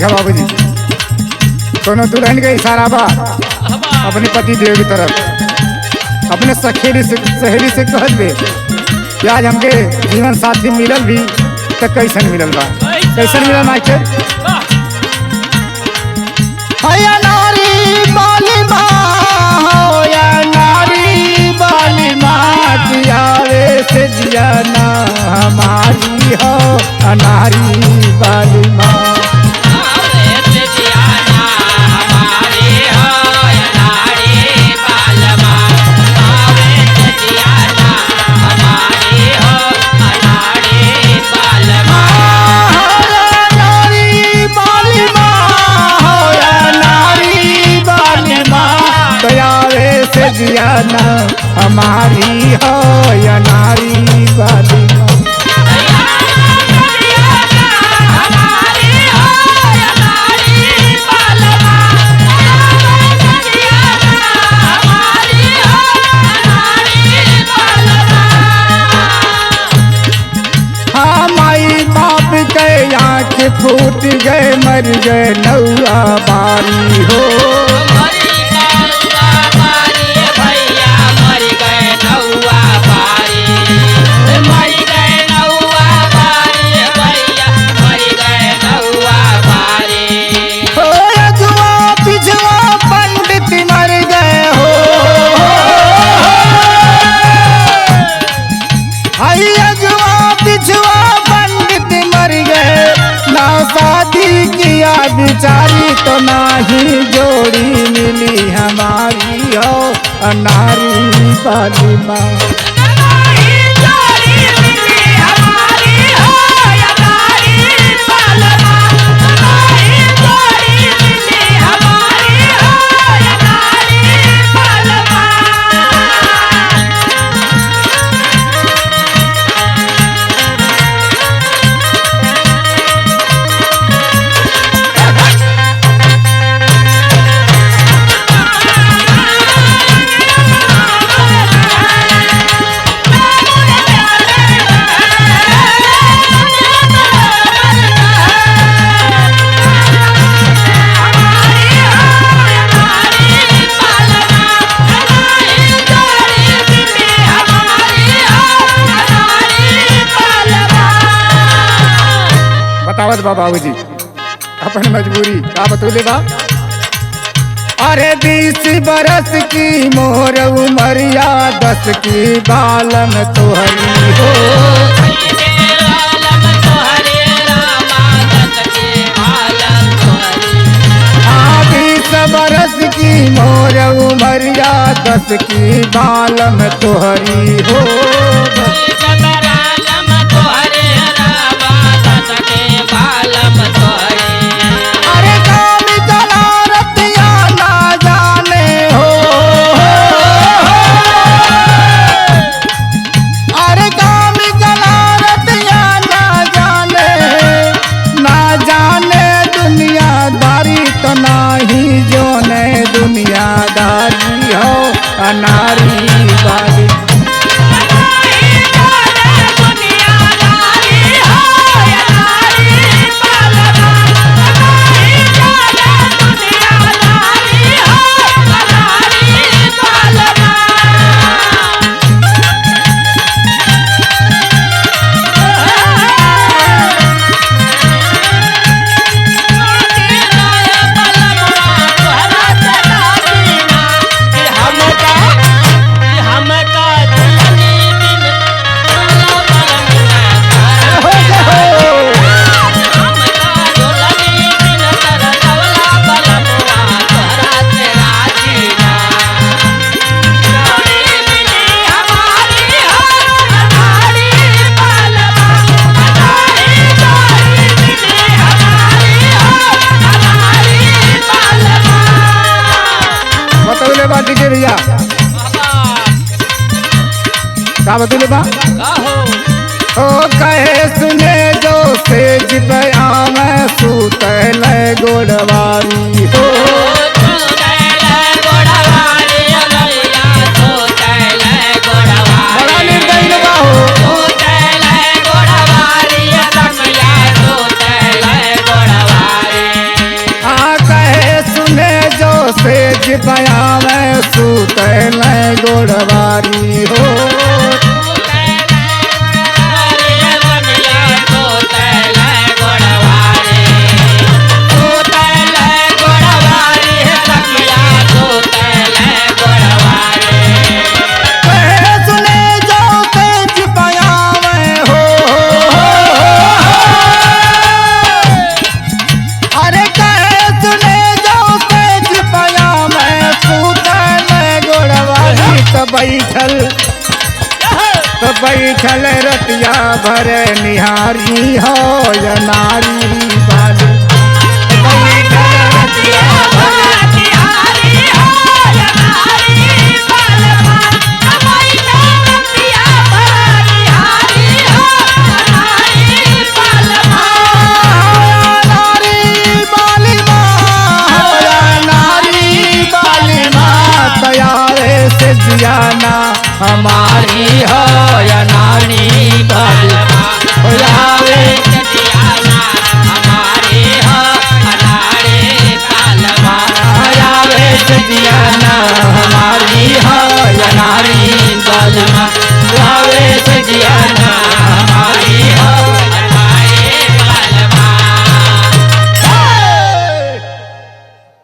देखा बाबूजी कोनो दुल्हन के इशारा बा अपने पति देव की तरफ अपने सहेली से कहत बे कि आज हमके जीवन साथी मिलल भी तो कैसन मिलल बा कैसन मिलल मास्टर नारी बाली माँ या नारी बाली माँ जियावे से जियाना हमारी हो अनारी बाली माँ जियाना हमारी हो या नारी बाली हाँ माई बाप के आँख फूट गए मर गए नौआ बारी हो बिचारी तो नाही जोड़ी मिली हमारी हो अनारी बाली माँ बतावत बा बाबूजी अपन मजबूरी का बतौले बा अरे 20 बरस की मोर उमरिया 10 की बालम तोहरी हो हाँ 20 बरस की मोर उमरिया 10 की बालम तोहरी हो दुनियादारी हो अनारी बाली भैया का बतूले बा ओ कहे सुने जो सेज पे आवे सूतल गोड़वारी हो बड़ा निर्दयी बा हो चिपया में सूतल गोड़वारी हो। बैठल रतिया भर निहारी हो या नारी बाली। बैठल रतिया भर निहारी हो या नारी बालमा। बैठल रतिया भर निहारी हो या नारी बालमा। नारी बालिमा हो या नारी बालिमा। तयारे से जियाना हमारी हो या नारी बालिमा। हो यावे जियाना हमारी हो नारी बालिमा। यावे जियाना हमारी हो या नारी बालिमा।